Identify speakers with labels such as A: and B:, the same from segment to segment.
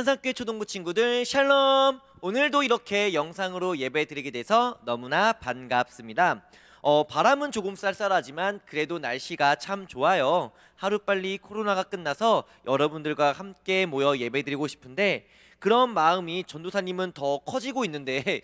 A: 한산교회 초등부 친구들 샬롬! 오늘도 이렇게 영상으로 예배 드리게 돼서 너무나 반갑습니다. 바람은 조금 쌀쌀하지만 그래도 날씨가 참 좋아요. 하루빨리 코로나가 끝나서 여러분들과 함께 모여 예배 드리고 싶은데 그런 마음이 전도사님은 더 커지고 있는데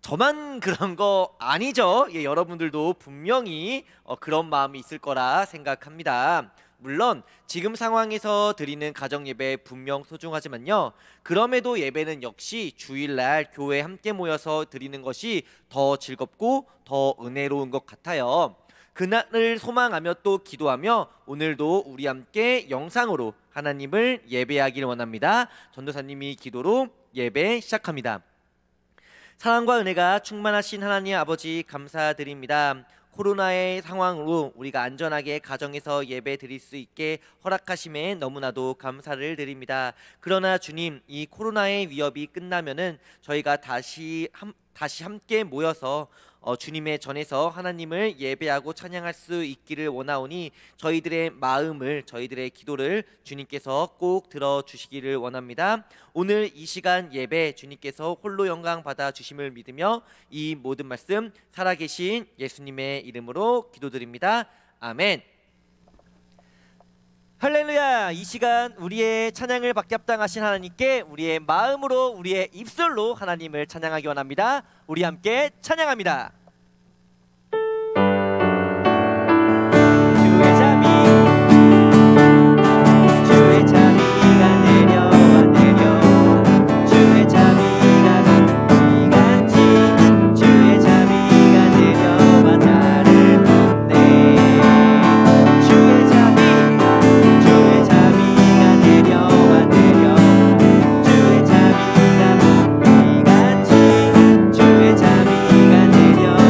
A: 저만 그런 거 아니죠? 예, 여러분들도 분명히 그런 마음이 있을 거라 생각합니다. 물론 지금 상황에서 드리는 가정예배 분명 소중하지만요, 그럼에도 예배는 역시 주일날 교회에 함께 모여서 드리는 것이 더 즐겁고 더 은혜로운 것 같아요. 그날을 소망하며 또 기도하며 오늘도 우리 함께 영상으로 하나님을 예배하길 원합니다. 전도사님이 기도로 예배 시작합니다. 사랑과 은혜가 충만하신 하나님 아버지 감사드립니다. 코로나의 상황으로 우리가 안전하게 가정에서 예배 드릴 수 있게 허락하심에 너무나도 감사를 드립니다. 그러나 주님, 이 코로나의 위협이 끝나면은 저희가 다시 함께 모여서 주님의 전에서 하나님을 예배하고 찬양할 수 있기를 원하오니 저희들의 마음을, 저희들의 기도를 주님께서 꼭 들어주시기를 원합니다. 오늘 이 시간 예배 주님께서 홀로 영광 받아 주심을 믿으며 이 모든 말씀 살아계신 예수님의 이름으로 기도드립니다. 아멘. 할렐루야. 이 시간 우리의 찬양을 받게 합당하신 하나님께 우리의 마음으로, 우리의 입술로 하나님을 찬양하기 원합니다. 우리 함께 찬양합니다. 주의 자비, 주의 자비가 내려와 내려, 주의 자비가 비같이 주의 자비가 내려와 나를 돕네. 주의 자비, 주의 자비가 내려와 내려, 주의 자비가 비같이 주의 자비가 내려와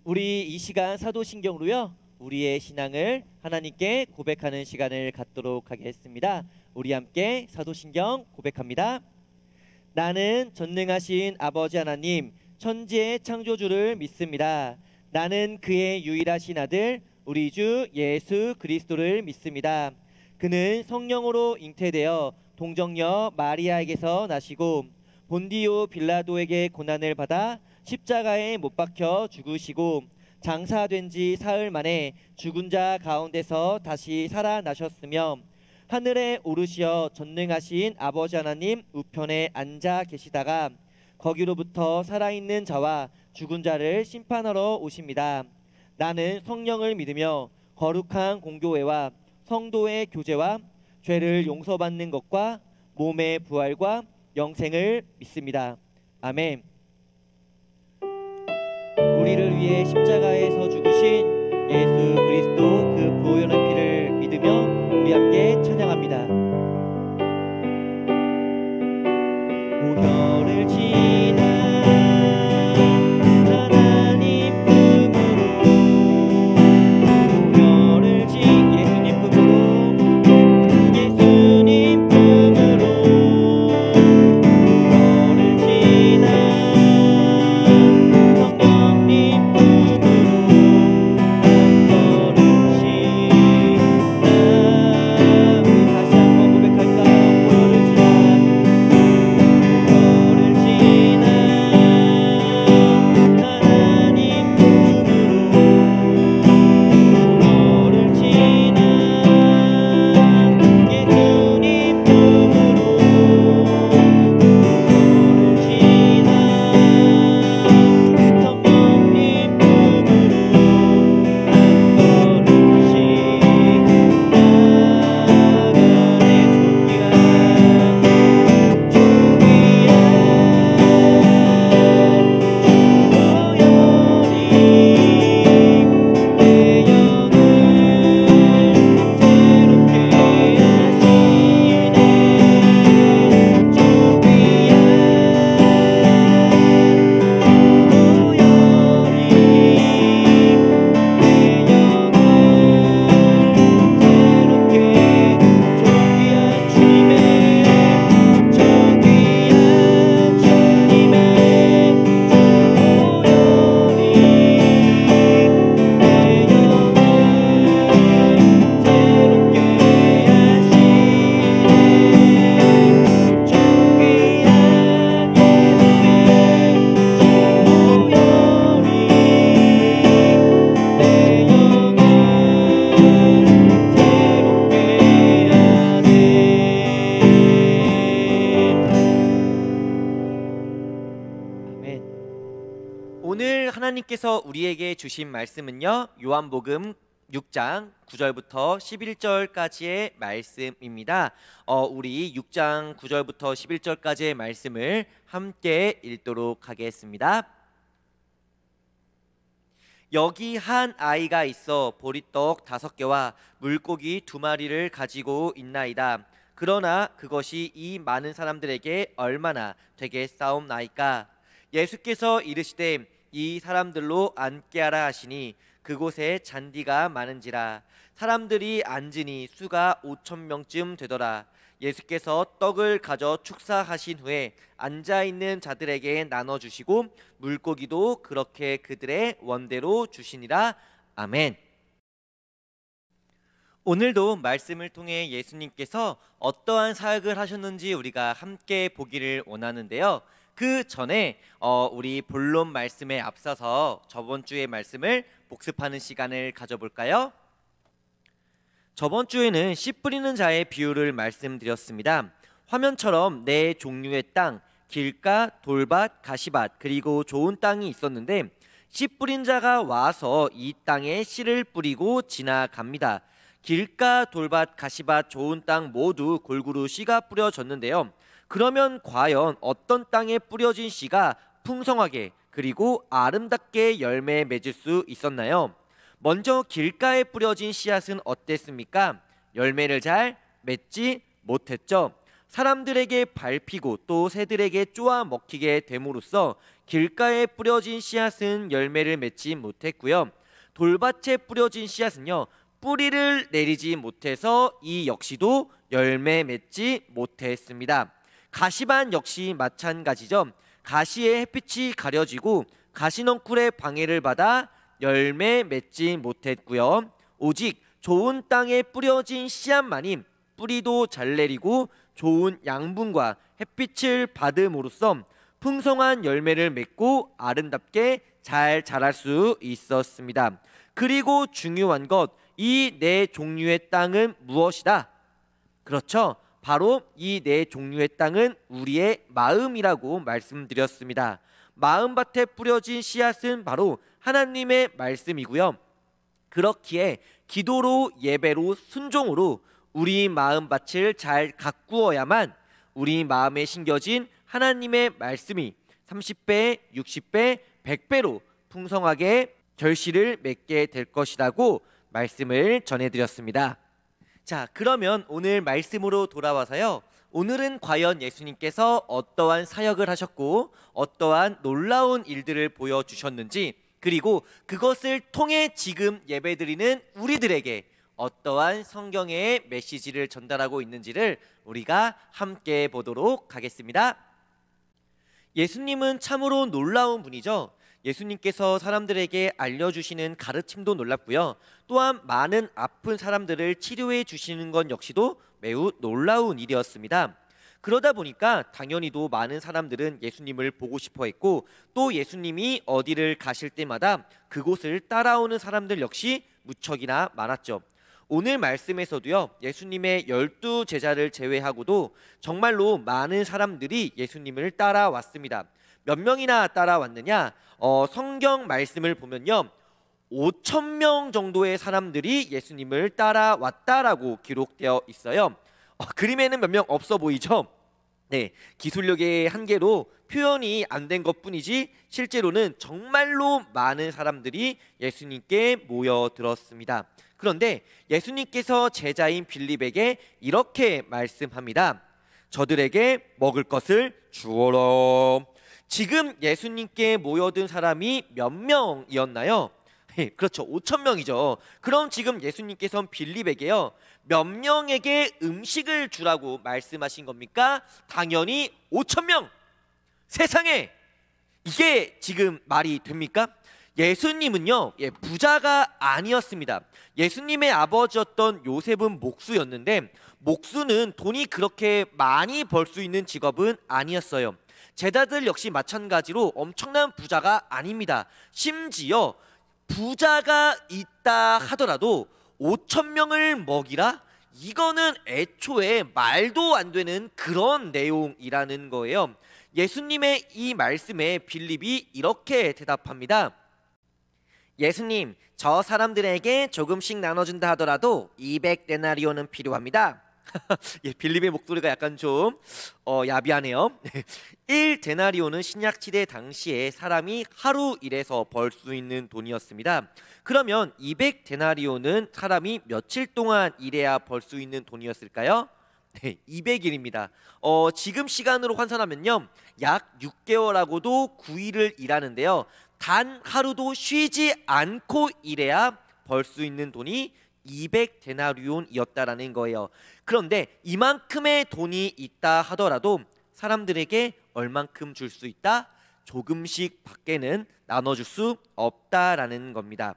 A: 우리 이 시간 사도신경으로요, 우리의 신앙을 하나님께 고백하는 시간을 갖도록 하겠습니다. 우리 함께 사도신경 고백합니다. 나는 전능하신 아버지 하나님, 천지의 창조주를 믿습니다. 나는 그의 유일하신 아들 우리 주 예수 그리스도를 믿습니다. 그는 성령으로 잉태되어 동정녀 마리아에게서 나시고 본디오 빌라도에게 고난을 받아 십자가에 못 박혀 죽으시고 장사된 지 사흘 만에 죽은 자 가운데서 다시 살아나셨으며 하늘에 오르시어 전능하신 아버지 하나님 우편에 앉아 계시다가 거기로부터 살아있는 자와 죽은 자를 심판하러 오십니다. 나는 성령을 믿으며 거룩한 공교회와 성도의 교제와 죄를 용서받는 것과 몸의 부활과 영생을 믿습니다. 아멘. 우리를 위해 십자가에서 죽으신 예수 그리스도 그 보혈의 피를 믿으며 우리 함께 찬양합니다. 보혈을 지나 하나님 품으로, 보혈을 지 예수님 품으로, 예수님 품으로, 보혈을 지나 성령님 품으로 한 걸음씩 우리 다시 한번 고백할까요? 보혈을 지나 하나님 품으로, 보혈을 지나 예수님 품으로, 보혈을 지나 성령님 품으로 한 걸음씩 나아가네. 존귀한 오늘 하나님께서 우리에게 주신 말씀은요, 요한복음 6장 9절부터 11절까지의 말씀입니다. 우리 6장 9절부터 11절까지의 말씀을 함께 읽도록 하겠습니다. 여기 한 아이가 있어 보리떡 5개와 물고기 2마리를 가지고 있나이다. 그러나 그것이 이 많은 사람들에게 얼마나 되겠사옵나이까? 예수께서 이르시되 이 사람들로 앉게 하라 하시니 그곳에 잔디가 많은지라. 사람들이 앉으니 수가 5,000명쯤 되더라. 예수께서 떡을 가져 축사하신 후에 앉아있는 자들에게 나눠주시고 물고기도 그렇게 그들의 원대로 주시니라. 아멘. 오늘도 말씀을 통해 예수님께서 어떠한 사역을 하셨는지 우리가 함께 보기를 원하는데요. 그 전에 우리 본론 말씀에 앞서서 저번 주의 말씀을 복습하는 시간을 가져볼까요? 저번 주에는 씨 뿌리는 자의 비유를 말씀드렸습니다. 화면처럼 네 종류의 땅, 길가, 돌밭, 가시밭, 그리고 좋은 땅이 있었는데 씨 뿌린 자가 와서 이 땅에 씨를 뿌리고 지나갑니다. 길가, 돌밭, 가시밭, 좋은 땅 모두 골고루 씨가 뿌려졌는데요. 그러면 과연 어떤 땅에 뿌려진 씨가 풍성하게 그리고 아름답게 열매 맺을 수 있었나요? 먼저 길가에 뿌려진 씨앗은 어땠습니까? 열매를 잘 맺지 못했죠. 사람들에게 밟히고 또 새들에게 쪼아 먹히게 됨으로써 길가에 뿌려진 씨앗은 열매를 맺지 못했고요. 돌밭에 뿌려진 씨앗은요, 뿌리를 내리지 못해서 이 역시도 열매 맺지 못했습니다. 가시밭 역시 마찬가지죠. 가시의 햇빛이 가려지고 가시넝쿨의 방해를 받아 열매 맺지 못했고요. 오직 좋은 땅에 뿌려진 씨앗만이 뿌리도 잘 내리고 좋은 양분과 햇빛을 받음으로써 풍성한 열매를 맺고 아름답게 잘 자랄 수 있었습니다. 그리고 중요한 것, 이 네 종류의 땅은 무엇이다? 그렇죠. 바로 이 네 종류의 땅은 우리의 마음이라고 말씀드렸습니다. 마음밭에 뿌려진 씨앗은 바로 하나님의 말씀이고요. 그렇기에 기도로, 예배로, 순종으로 우리 마음밭을 잘 가꾸어야만 우리 마음에 심겨진 하나님의 말씀이 30배, 60배, 100배로 풍성하게 결실을 맺게 될 것이라고 말씀을 전해드렸습니다. 자, 그러면 오늘 말씀으로 돌아와서요, 오늘은 과연 예수님께서 어떠한 사역을 하셨고 어떠한 놀라운 일들을 보여주셨는지, 그리고 그것을 통해 지금 예배드리는 우리들에게 어떠한 성경의 메시지를 전달하고 있는지를 우리가 함께 보도록 하겠습니다. 예수님은 참으로 놀라운 분이죠. 예수님께서 사람들에게 알려주시는 가르침도 놀랍고요. 또한 많은 아픈 사람들을 치료해 주시는 것 역시도 매우 놀라운 일이었습니다. 그러다 보니까 당연히도 많은 사람들은 예수님을 보고 싶어 했고, 또 예수님이 어디를 가실 때마다 그곳을 따라오는 사람들 역시 무척이나 많았죠. 오늘 말씀에서도요, 예수님의 12 제자를 제외하고도 정말로 많은 사람들이 예수님을 따라왔습니다. 몇 명이나 따라왔느냐? 성경 말씀을 보면요, 5,000명 정도의 사람들이 예수님을 따라왔다라고 기록되어 있어요. 그림에는 몇 명 없어 보이죠? 네, 기술력의 한계로 표현이 안 된 것뿐이지 실제로는 정말로 많은 사람들이 예수님께 모여들었습니다. 그런데 예수님께서 제자인 빌립에게 이렇게 말씀합니다. 저들에게 먹을 것을 주어라. 지금 예수님께 모여든 사람이 몇 명이었나요? 그렇죠, 5,000명이죠. 그럼 지금 예수님께서는 빌립에게요, 몇 명에게 음식을 주라고 말씀하신 겁니까? 당연히 5,000명! 세상에! 이게 지금 말이 됩니까? 예수님은요, 부자가 아니었습니다. 예수님의 아버지였던 요셉은 목수였는데, 목수는 돈이 그렇게 많이 벌 수 있는 직업은 아니었어요. 제자들 역시 마찬가지로 엄청난 부자가 아닙니다. 심지어 부자가 있다 하더라도 5,000명을 먹이라? 이거는 애초에 말도 안 되는 그런 내용이라는 거예요. 예수님의 이 말씀에 빌립이 이렇게 대답합니다. 예수님, 저 사람들에게 조금씩 나눠준다 하더라도 200데나리온은 필요합니다. 빌립의 목소리가 약간 좀 야비하네요. 1데나리온은 신약시대 당시에 사람이 하루 일해서 벌 수 있는 돈이었습니다. 그러면 200데나리온은 사람이 며칠 동안 일해야 벌 수 있는 돈이었을까요? 네, 200일입니다. 지금 시간으로 환산하면요, 약 6개월하고도 9일을 일하는데요, 단 하루도 쉬지 않고 일해야 벌 수 있는 돈이 200데나리온이었다라는 거예요. 그런데 이만큼의 돈이 있다 하더라도 사람들에게 얼만큼 줄 수 있다? 조금씩 밖에는 나눠줄 수 없다라는 겁니다.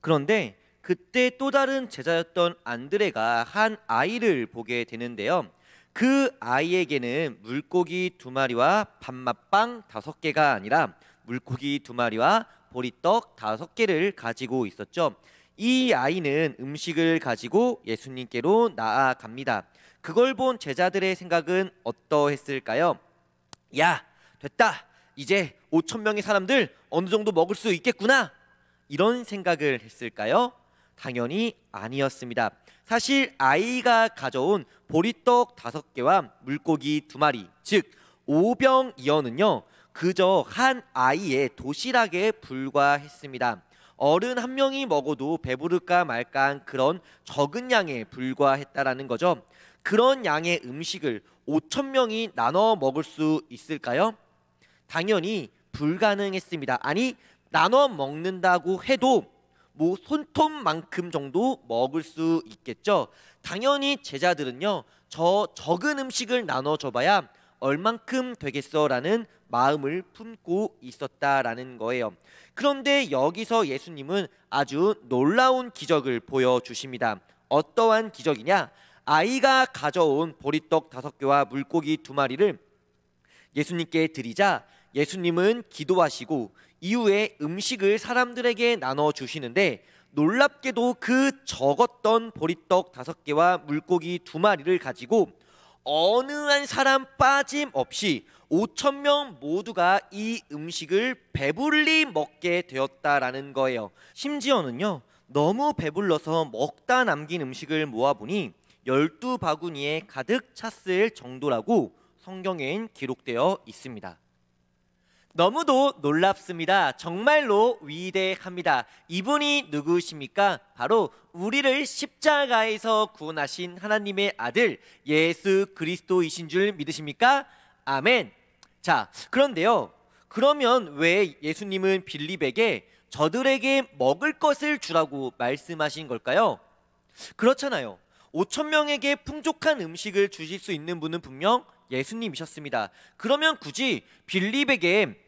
A: 그런데 그때 또 다른 제자였던 안드레가 한 아이를 보게 되는데요, 그 아이에게는 물고기 2마리와 밥맛빵 5개가 아니라 물고기 2마리와 보리떡 5개를 가지고 있었죠. 이 아이는 음식을 가지고 예수님께로 나아갑니다. 그걸 본 제자들의 생각은 어떠했을까요? 야, 됐다. 이제 5,000명의 사람들 어느 정도 먹을 수 있겠구나. 이런 생각을 했을까요? 당연히 아니었습니다. 사실 아이가 가져온 보리떡 5개와 물고기 2마리, 즉 5병이어는요, 그저 한 아이의 도시락에 불과했습니다. 어른 한 명이 먹어도 배부를까 말까한 그런 적은 양에 불과했다라는 거죠. 그런 양의 음식을 5천 명이 나눠 먹을 수 있을까요? 당연히 불가능했습니다. 아니, 나눠 먹는다고 해도 뭐 손톱만큼 정도 먹을 수 있겠죠. 당연히 제자들은요, 저 적은 음식을 나눠줘봐야 얼만큼 되겠어라는 마음을 품고 있었다라는 거예요. 그런데 여기서 예수님은 아주 놀라운 기적을 보여주십니다. 어떠한 기적이냐? 아이가 가져온 보리떡 5개와 물고기 2마리를 예수님께 드리자 예수님은 기도하시고 이후에 음식을 사람들에게 나눠주시는데, 놀랍게도 그 적었던 보리떡 5개와 물고기 2마리를 가지고 어느 한 사람 빠짐없이 5천 명 모두가 이 음식을 배불리 먹게 되었다라는 거예요. 심지어는요, 너무 배불러서 먹다 남긴 음식을 모아보니 12바구니에 가득 찼을 정도라고 성경엔 기록되어 있습니다. 너무도 놀랍습니다. 정말로 위대합니다. 이분이 누구십니까? 바로 우리를 십자가에서 구원하신 하나님의 아들 예수 그리스도이신 줄 믿으십니까? 아멘. 자, 그런데요, 그러면 왜 예수님은 빌립에게 저들에게 먹을 것을 주라고 말씀하신 걸까요? 그렇잖아요. 5천 명에게 풍족한 음식을 주실 수 있는 분은 분명 예수님이셨습니다. 그러면 굳이 빌립에게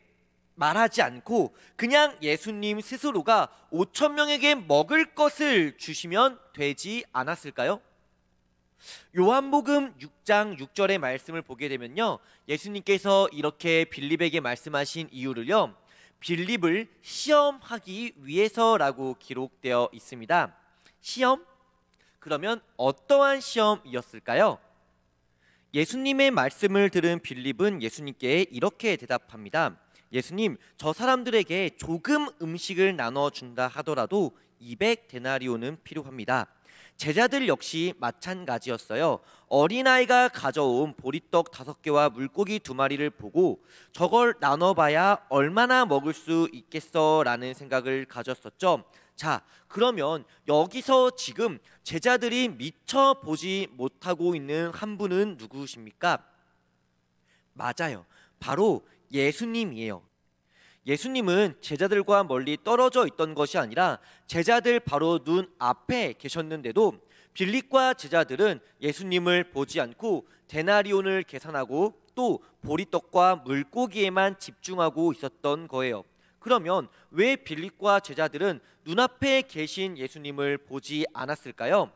A: 말하지 않고 그냥 예수님 스스로가 5천 명에게 먹을 것을 주시면 되지 않았을까요? 요한복음 6장 6절의 말씀을 보게 되면요, 예수님께서 이렇게 빌립에게 말씀하신 이유를요, 빌립을 시험하기 위해서라고 기록되어 있습니다. 시험? 그러면 어떠한 시험이었을까요? 예수님의 말씀을 들은 빌립은 예수님께 이렇게 대답합니다. 예수님, 저 사람들에게 조금 음식을 나눠준다 하더라도 200데나리온은 필요합니다. 제자들 역시 마찬가지였어요. 어린아이가 가져온 보리떡 5개와 물고기 2마리를 보고 저걸 나눠봐야 얼마나 먹을 수 있겠어라는 생각을 가졌었죠. 자, 그러면 여기서 지금 제자들이 미처 보지 못하고 있는 한 분은 누구십니까? 맞아요. 바로 예수님이에요. 예수님은 제자들과 멀리 떨어져 있던 것이 아니라 제자들 바로 눈 앞에 계셨는데도 빌립과 제자들은 예수님을 보지 않고 데나리온을 계산하고 또 보리떡과 물고기에만 집중하고 있었던 거예요. 그러면 왜 빌립과 제자들은 눈앞에 계신 예수님을 보지 않았을까요?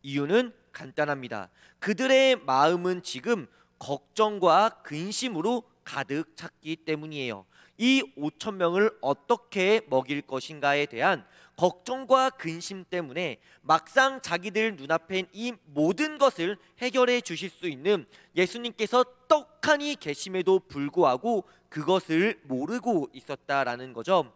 A: 이유는 간단합니다. 그들의 마음은 지금 걱정과 근심으로 가득 찼기 때문이에요. 이 5천 명을 어떻게 먹일 것인가에 대한 걱정과 근심 때문에 막상 자기들 눈앞엔 이 모든 것을 해결해 주실 수 있는 예수님께서 떡하니 계심에도 불구하고 그것을 모르고 있었다라는 거죠.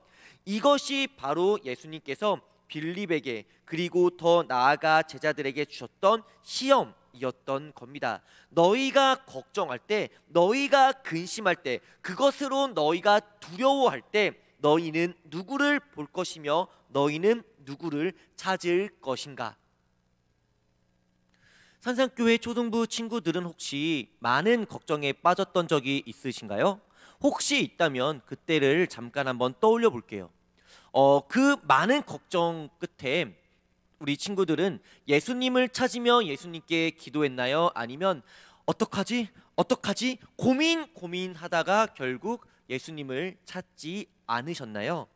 A: 이것이 바로 예수님께서 빌립에게 그리고 더 나아가 제자들에게 주셨던 시험이었던 겁니다. 너희가 걱정할 때, 너희가 근심할 때, 그것으로 너희가 두려워할 때 너희는 누구를 볼 것이며 너희는 누구를 찾을 것인가? 산상교회 초등부 친구들은 혹시 많은 걱정에 빠졌던 적이 있으신가요? 혹시 있다면 그때를 잠깐 한번 떠올려 볼게요. 그 많은 걱정 끝에 우리 친구들은 예수님을 찾으며 예수님께 기도했나요? 아니면 어떡하지? 고민하다가 결국 예수님을 찾지 않으셨나요?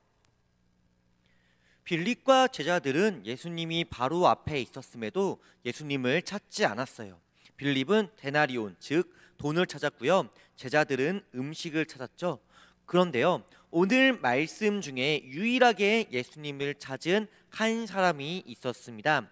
A: 빌립과 제자들은 예수님이 바로 앞에 있었음에도 예수님을 찾지 않았어요. 빌립은 데나리온, 즉 돈을 찾았고요. 제자들은 음식을 찾았죠. 그런데요, 오늘 말씀 중에 유일하게 예수님을 찾은 한 사람이 있었습니다.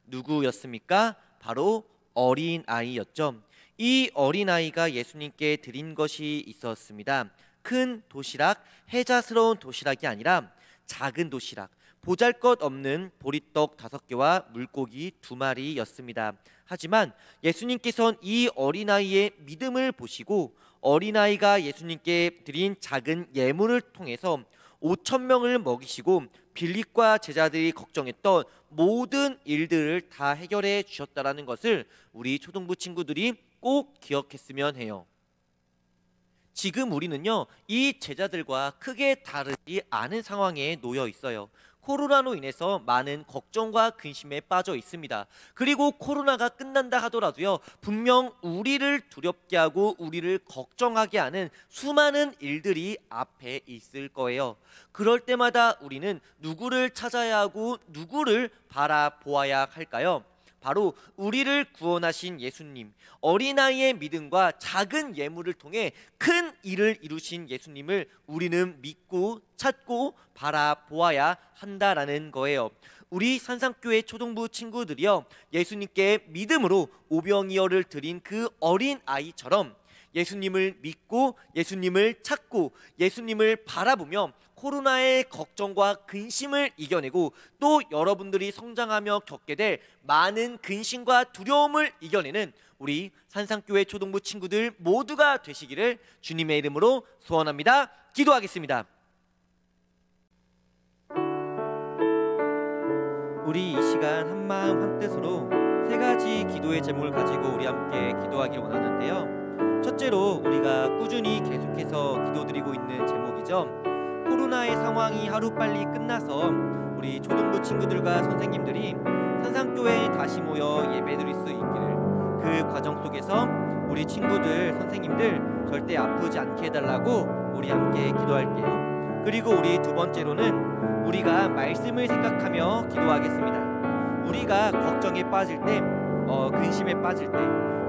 A: 누구였습니까? 바로 어린아이였죠. 이 어린아이가 예수님께 드린 것이 있었습니다. 큰 도시락, 혜자스러운 도시락이 아니라 작은 도시락, 보잘것없는 보리떡 5개와 물고기 2마리였습니다. 하지만 예수님께서는 이 어린아이의 믿음을 보시고 어린아이가 예수님께 드린 작은 예물을 통해서 5천 명을 먹이시고 빌립과 제자들이 걱정했던 모든 일들을 다 해결해 주셨다라는 것을 우리 초등부 친구들이 꼭 기억했으면 해요. 지금 우리는요, 이 제자들과 크게 다르지 않은 상황에 놓여 있어요. 코로나로 인해서 많은 걱정과 근심에 빠져 있습니다. 그리고 코로나가 끝난다 하더라도요, 분명 우리를 두렵게 하고 우리를 걱정하게 하는 수많은 일들이 앞에 있을 거예요. 그럴 때마다 우리는 누구를 찾아야 하고 누구를 바라보아야 할까요? 바로 우리를 구원하신 예수님, 어린아이의 믿음과 작은 예물을 통해 큰 일을 이루신 예수님을 우리는 믿고 찾고 바라보아야 한다라는 거예요. 우리 산상교회 초등부 친구들이요, 예수님께 믿음으로 오병이어를 드린 그 어린아이처럼 예수님을 믿고 예수님을 찾고 예수님을 바라보며 코로나의 걱정과 근심을 이겨내고 또 여러분들이 성장하며 겪게 될 많은 근심과 두려움을 이겨내는 우리 산상교회 초등부 친구들 모두가 되시기를 주님의 이름으로 소원합니다. 기도하겠습니다. 우리 이 시간 한마음 한뜻으로 세 가지 기도의 제목을 가지고 우리 함께 기도하길 원하는데요. 첫째로 우리가 꾸준히 계속해서 기도드리고 있는 제목이죠. 코로나의 상황이 하루빨리 끝나서 우리 초등부 친구들과 선생님들이 산상교회에 다시 모여 예배드릴 수 있기를, 그 과정 속에서 우리 친구들, 선생님들 절대 아프지 않게 해달라고 우리 함께 기도할게요. 그리고 우리 두 번째로는 우리가 말씀을 생각하며 기도하겠습니다. 우리가 걱정에 빠질 때, 근심에 빠질 때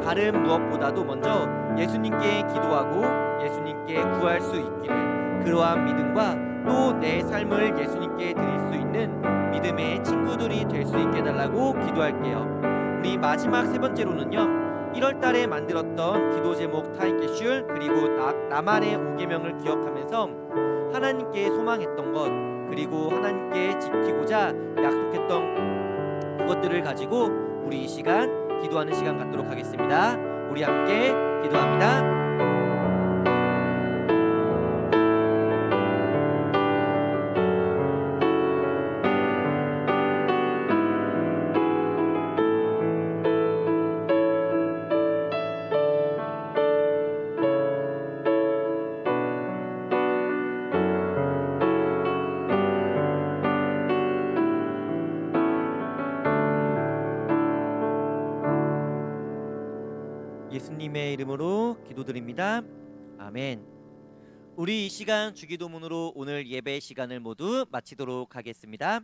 A: 다른 무엇보다도 먼저 예수님께 기도하고 예수님께 구할 수 있기를, 그러한 믿음과 또 내 삶을 예수님께 드릴 수 있는 믿음의 친구들이 될 수 있게 해달라고 기도할게요. 우리 마지막 세 번째로는요, 1월달에 만들었던 기도 제목 타임캡슐, 그리고 나만의 5계명을 기억하면서 하나님께 소망했던 것, 그리고 하나님께 지키고자 약속했던 그것들을 가지고 우리 이 시간 기도하는 시간 갖도록 하겠습니다. 우리 함께 기도합니다. 예수님의 이름으로 기도드립니다. 아멘. 우리 이 시간 주기도문으로 오늘 예배 시간을 모두 마치도록 하겠습니다.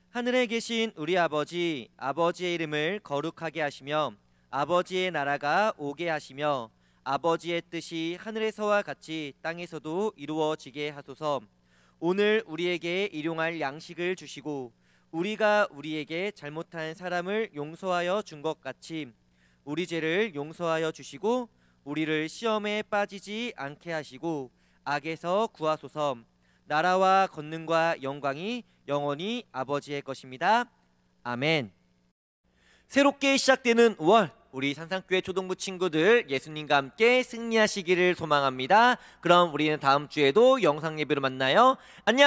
A: 하늘에 계신 우리 아버지, 아버지의 이름을 거룩하게 하시며 아버지의 나라가 오게 하시며 아버지의 뜻이 하늘에서와 같이 땅에서도 이루어지게 하소서. 오늘 우리에게 일용할 양식을 주시고 우리가 우리에게 잘못한 사람을 용서하여 준 것 같이 우리 죄를 용서하여 주시고 우리를 시험에 빠지지 않게 하시고 악에서 구하소서. 나라와 권능과 영광이 영원히 아버지의 것입니다. 아멘. 새롭게 시작되는 5월, 우리 산상교회 초등부 친구들 예수님과 함께 승리하시기를 소망합니다. 그럼 우리는 다음 주에도 영상 예배로 만나요. 안녕.